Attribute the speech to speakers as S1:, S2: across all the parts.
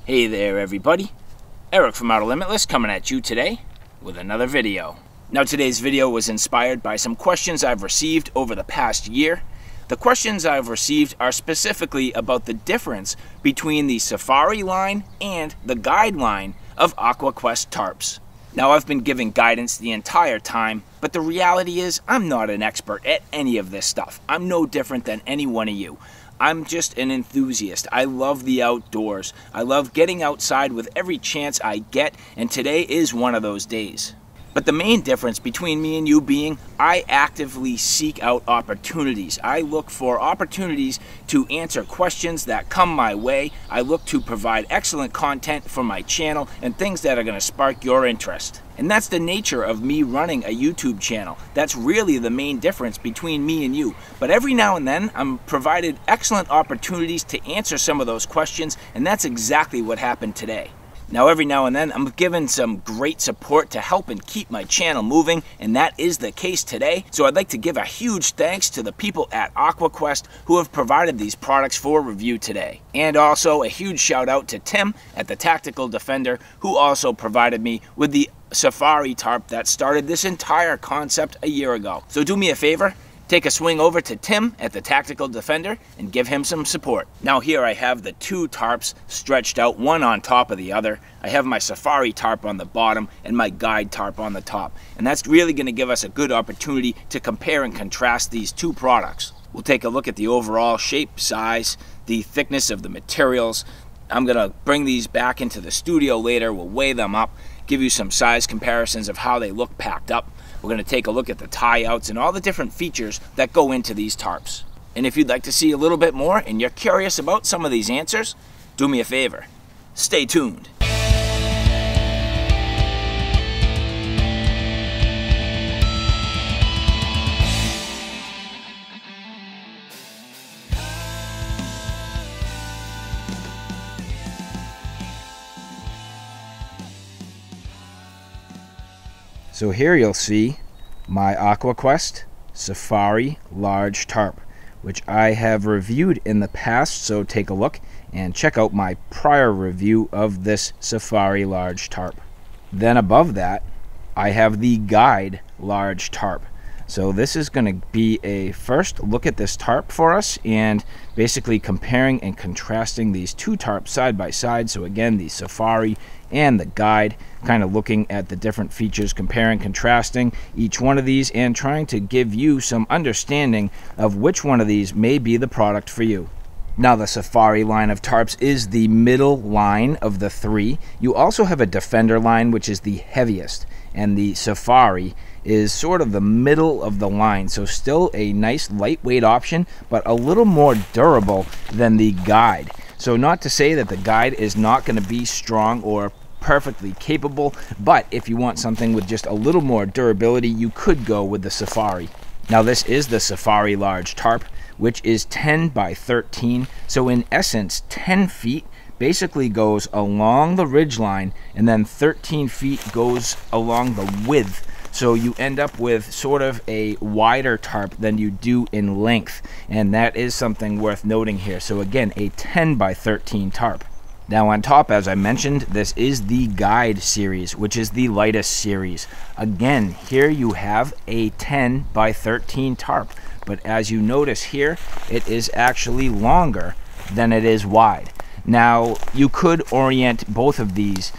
S1: Hey there everybody, Eric from Outer Limitless coming at you today with another video. Now today's video was inspired by some questions I've received over the past year. The questions I've received are specifically about the difference between the Safari line and the guide line of Aqua tarps. Now I've been giving guidance the entire time, but the reality is I'm not an expert at any of this stuff. I'm no different than any one of you. I'm just an enthusiast. I love the outdoors. I love getting outside with every chance I get, and today is one of those days. But the main difference between me and you being, I actively seek out opportunities. I look for opportunities to answer questions that come my way. I look to provide excellent content for my channel and things that are going to spark your interest. And that's the nature of me running a YouTube channel. That's really the main difference between me and you. But every now and then, I'm provided excellent opportunities to answer some of those questions, and that's exactly what happened today. Now every now and then I'm given some great support to help and keep my channel moving, and that is the case today. So I'd like to give a huge thanks to the people at Aqua who have provided these products for review today. And also a huge shout out to Tim at the Tactical Defender, who also provided me with the Safari tarp that started this entire concept a year ago. So do me a favor, take a swing over to Tim at the Tactical Defender and give him some support. Now here I have the two tarps stretched out, one on top of the other. I have my Safari tarp on the bottom and my guide tarp on the top. And that's really going to give us a good opportunity to compare and contrast these two products. We'll take a look at the overall shape, size, the thickness of the materials. I'm going to bring these back into the studio later. We'll weigh them up, give you some size comparisons of how they look packed up. We're going to take a look at the tie-outs and all the different features that go into these tarps. And if you'd like to see a little bit more and you're curious about some of these answers, do me a favor. Stay tuned. So here you'll see my Aqua Safari large tarp, which I have reviewed in the past, so take a look and check out my prior review of this Safari large tarp. Then above that, I have the guide large tarp. So this is going to be a first look at this tarp for us and basically comparing and contrasting these two tarps side by side. So again, the Safari and the guide, kind of looking at the different features, comparing, contrasting each one of these and trying to give you some understanding of which one of these may be the product for you. Now the Safari line of tarps is the middle line of the three. You also have a Defender line, which is the heaviest, and the Safari is sort of the middle of the line, so still a nice lightweight option, but a little more durable than the guide. So not to say that the guide is not going to be strong or perfectly capable, but if you want something with just a little more durability, you could go with the Safari. Now this is the Safari large tarp, which is 10 by 13, so in essence 10 feet basically goes along the ridge line, and then 13 feet goes along the width. So you end up with sort of a wider tarp than you do in length, and that is something worth noting here. So again, a 10 by 13 tarp. Now on top, as I mentioned, this is the guide series, which is the lightest series. Again, here you have a 10 by 13 tarp, but as you notice here, it is actually longer than it is wide. Now you could orient both of these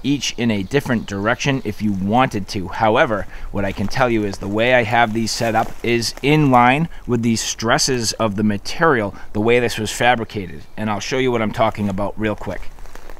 S1: each in a different direction if you wanted to. However, what I can tell you is the way I have these set up is in line with the stresses of the material, the way this was fabricated, and I'll show you what I'm talking about real quick.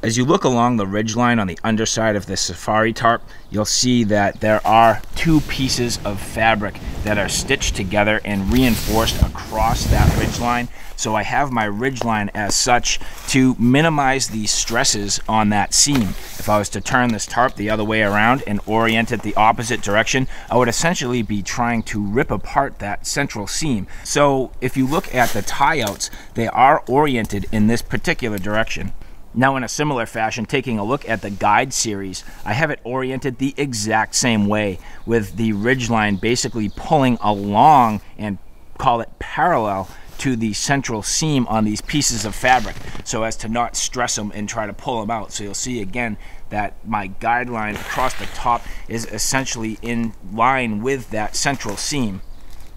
S1: As you look along the ridge line on the underside of this Safari tarp, you'll see that there are two pieces of fabric that are stitched together and reinforced across that ridge line. So I have my ridge line as such to minimize the stresses on that seam. If I was to turn this tarp the other way around and orient it the opposite direction, I would essentially be trying to rip apart that central seam. So if you look at the tie-outs, they are oriented in this particular direction. Now in a similar fashion, taking a look at the guide series, I have it oriented the exact same way, with the ridgeline basically pulling along and call it parallel to the central seam on these pieces of fabric, so as to not stress them and try to pull them out. So you'll see again that my guideline across the top is essentially in line with that central seam.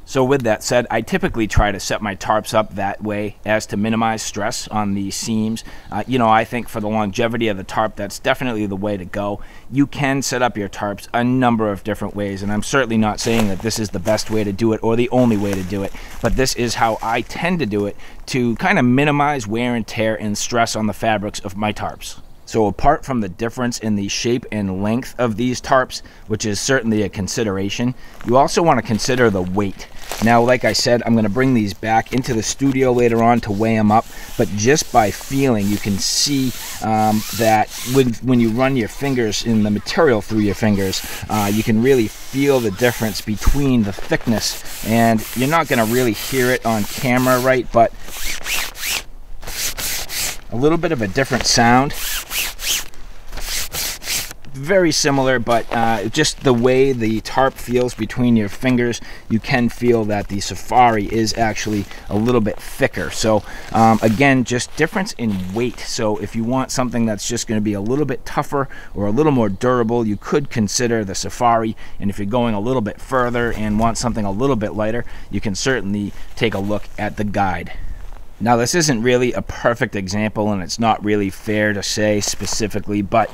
S1: So with that said, I typically try to set my tarps up that way as to minimize stress on the seams. I think for the longevity of the tarp, that's definitely the way to go. You can set up your tarps a number of different ways, and I'm certainly not saying that this is the best way to do it or the only way to do it, but this is how I tend to do it to kind of minimize wear and tear and stress on the fabrics of my tarps. So apart from the difference in the shape and length of these tarps, which is certainly a consideration, you also want to consider the weight. Now, like I said, I'm going to bring these back into the studio later on to weigh them up, but just by feeling, you can see that when you run your fingers in the material through your fingers, you can really feel the difference between the thickness, and you're not going to really hear it on camera, right? But a little bit of a different sound. Very similar, but just the way the tarp feels between your fingers, you can feel that the Safari is actually a little bit thicker. So again, just difference in weight. So if you want something that's just going to be a little bit tougher or a little more durable, you could consider the Safari. And if you're going a little bit further and want something a little bit lighter, you can certainly take a look at the guide. Now, this isn't really a perfect example, and it's not really fair to say specifically, but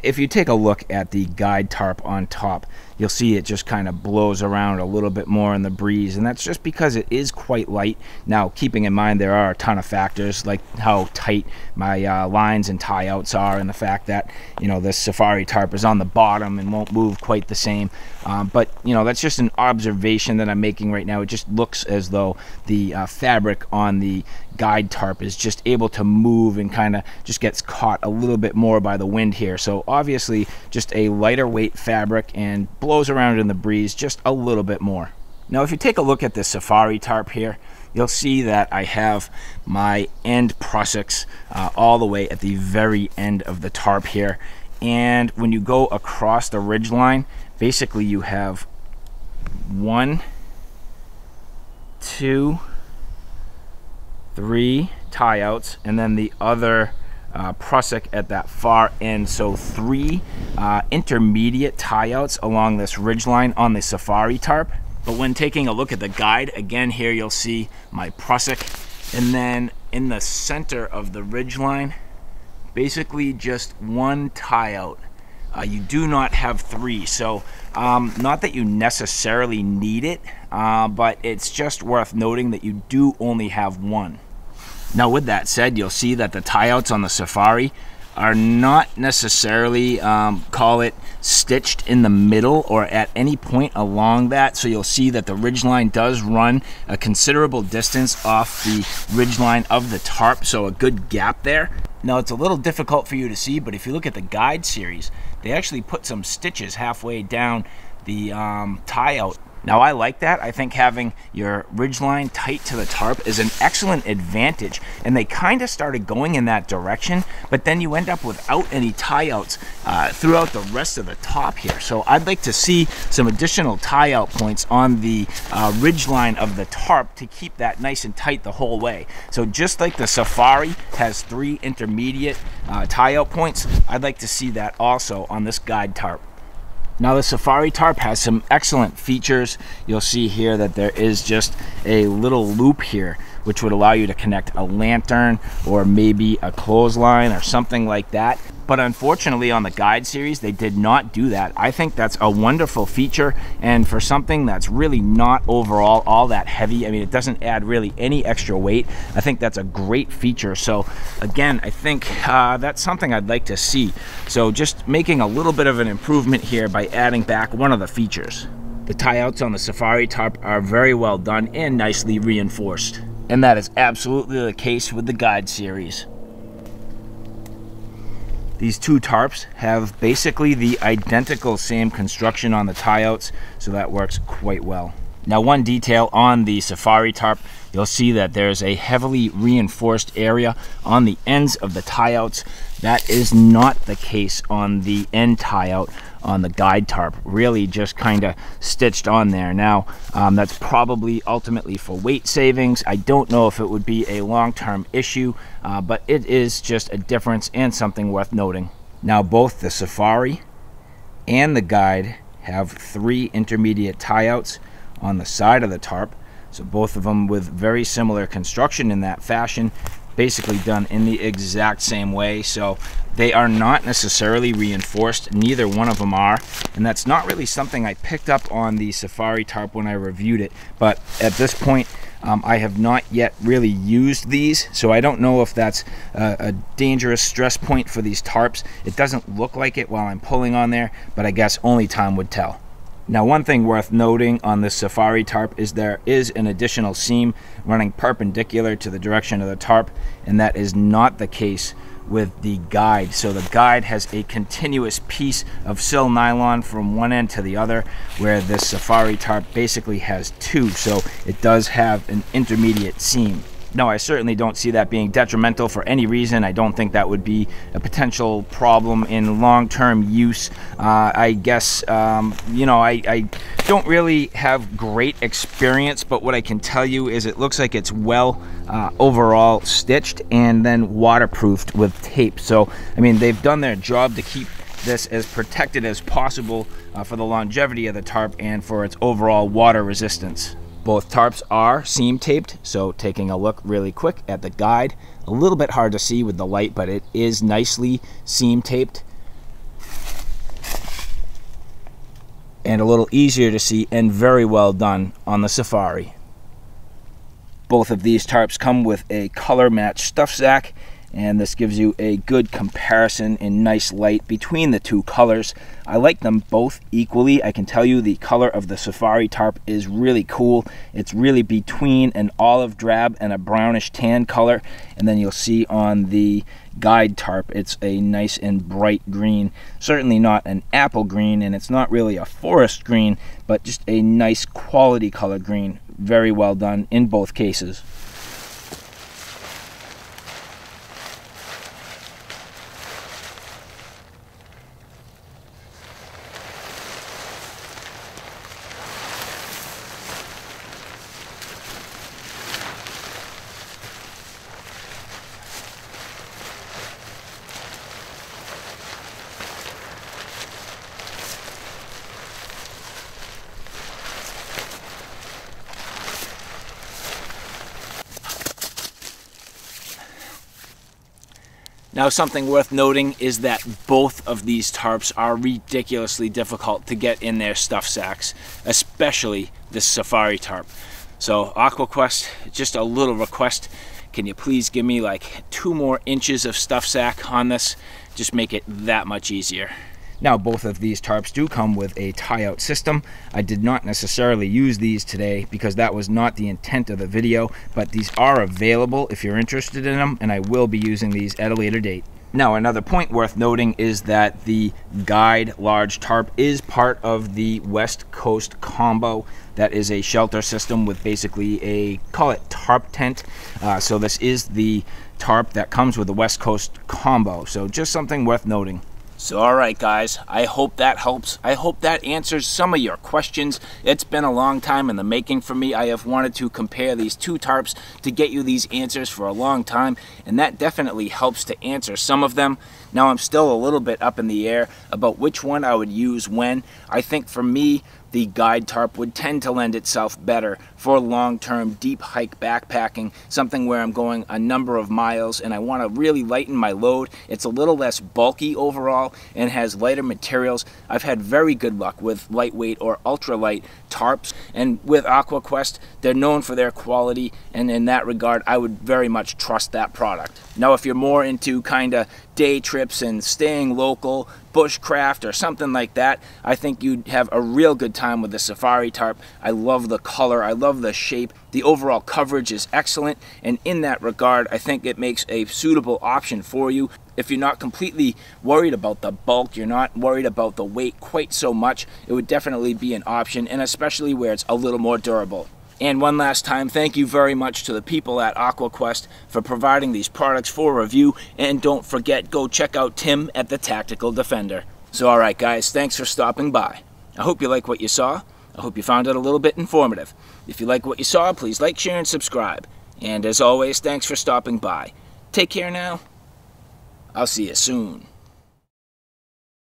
S1: if you take a look at the guide tarp on top, you'll see it just kind of blows around a little bit more in the breeze, and that's just because it is quite light. Now, keeping in mind there are a ton of factors, like how tight my lines and tie outs are, and the fact that, this Safari tarp is on the bottom and won't move quite the same. But that's just an observation that I'm making right now. It just looks as though the fabric on the guide tarp is just able to move and kind of just gets caught a little bit more by the wind here. So obviously just a lighter weight fabric and blows around in the breeze just a little bit more. Now, if you take a look at the Safari tarp here, you'll see that I have my end prussics all the way at the very end of the tarp here. And when you go across the ridge line, basically you have 1, 2, 3 tie outs, and then the other prusik at that far end. So 3 intermediate tie outs along this ridge line on the Safari tarp. But when taking a look at the guide, again here you'll see my prusik, and then in the center of the ridge line, basically just 1 tie out. You do not have 3, so not that you necessarily need it, but it's just worth noting that you do only have 1. Now, with that said, you'll see that the tie outs on the Safari are not necessarily, call it, stitched in the middle or at any point along that. So you'll see that the ridgeline does run a considerable distance off the ridgeline of the tarp, so a good gap there. Now, it's a little difficult for you to see, but if you look at the guide series, they actually put some stitches halfway down the tie out. Now, I like that. I think having your ridgeline tight to the tarp is an excellent advantage, and they kind of started going in that direction, but then you end up without any tie outs throughout the rest of the top here. So I'd like to see some additional tie out points on the ridgeline of the tarp to keep that nice and tight the whole way. So just like the Safari has 3 intermediate tie out points, I'd like to see that also on this guide tarp. Now, the Safari tarp has some excellent features. You'll see here that there is just a little loop here, which would allow you to connect a lantern or maybe a clothesline or something like that. But unfortunately, on the guide series, they did not do that. I think that's a wonderful feature, and for something that's really not overall all that heavy, I mean, it doesn't add really any extra weight. I think that's a great feature. So again, I think that's something I'd like to see. So just making a little bit of an improvement here by adding back one of the features. The tie outs on the Safari tarp are very well done and nicely reinforced. And that is absolutely the case with the guide series. These 2 tarps have basically the identical same construction on the tie outs, so that works quite well. Now, one detail on the Safari tarp, you'll see that there's a heavily reinforced area on the ends of the tie outs. That is not the case on the end tie out on the guide tarp, really just kind of stitched on there. Now that's probably ultimately for weight savings. I don't know if it would be a long-term issue, but it is just a difference and something worth noting. Now both the Safari and the guide have 3 intermediate tie outs on the side of the tarp, so both of them with very similar construction in that fashion, basically done in the exact same way. So they are not necessarily reinforced, neither one of them are, and that's not really something I picked up on the Safari tarp when I reviewed it. But at this point I have not yet really used these, so I don't know if that's a dangerous stress point for these tarps. It doesn't look like it while I'm pulling on there, but I guess only time would tell. Now, one thing worth noting on this Safari tarp is there is an additional seam running perpendicular to the direction of the tarp, and that is not the case with the guide. So the guide has a continuous piece of sill nylon from one end to the other, where this Safari tarp basically has 2, so it does have an intermediate seam. No, I certainly don't see that being detrimental for any reason. I don't think that would be a potential problem in long-term use. I guess, you know, I don't really have great experience, but what I can tell you is it looks like it's well overall stitched and then waterproofed with tape. So, I mean, they've done their job to keep this as protected as possible for the longevity of the tarp and for its overall water resistance. Both tarps are seam taped, so taking a look really quick at the guide, a little bit hard to see with the light, but it is nicely seam taped and a little easier to see and very well done on the Safari. Both of these tarps come with a color match stuff sack, and this gives you a good comparison in nice light between the 2 colors. I like them both equally. I can tell you the color of the Safari tarp is really cool. It's really between an olive drab and a brownish tan color, and then you'll see on the guide tarp it's a nice and bright green. Certainly not an apple green, and it's not really a forest green, but just a nice quality color green. Very well done in both cases. Now, something worth noting is that both of these tarps are ridiculously difficult to get in their stuff sacks, especially this Safari tarp. So AquaQuest, just a little request, can you please give me like 2 more inches of stuff sack on this? Just make it that much easier. Now, both of these tarps do come with a tie-out system. I did not necessarily use these today because that was not the intent of the video, but these are available if you're interested in them, and I will be using these at a later date. Now, another point worth noting is that the guide large tarp is part of the West Coast combo. That is a shelter system with basically a, call it tarp tent. So this is the tarp that comes with the West Coast combo. So just something worth noting. So alright guys, I hope that helps. I hope that answers some of your questions. It's been a long time in the making for me. I have wanted to compare these 2 tarps to get you these answers for a long time, and that definitely helps to answer some of them. Now, I'm still a little bit up in the air about which one I would use when. I think for me, the guide tarp would tend to lend itself better for long-term deep hike backpacking, something where I'm going a number of miles and I want to really lighten my load. It's a little less bulky overall and has lighter materials. I've had very good luck with lightweight or ultralight tarps, and with AquaQuest, they're known for their quality, and in that regard, I would very much trust that product. Now, if you're more into kind of day trips and staying local, bushcraft or something like that, I think you'd have a real good time with the Safari tarp. I love the color, I love the shape, the overall coverage is excellent, and in that regard, I think it makes a suitable option for you. If you're not completely worried about the bulk, you're not worried about the weight quite so much, it would definitely be an option, and especially where it's a little more durable. And one last time, thank you very much to the people at Aqua for providing these products for review. And don't forget, go check out Tim at the Tactical Defender. So alright guys, thanks for stopping by. I hope you like what you saw. I hope you found it a little bit informative. If you like what you saw, please like, share, and subscribe. And as always, thanks for stopping by. Take care now. I'll see you soon.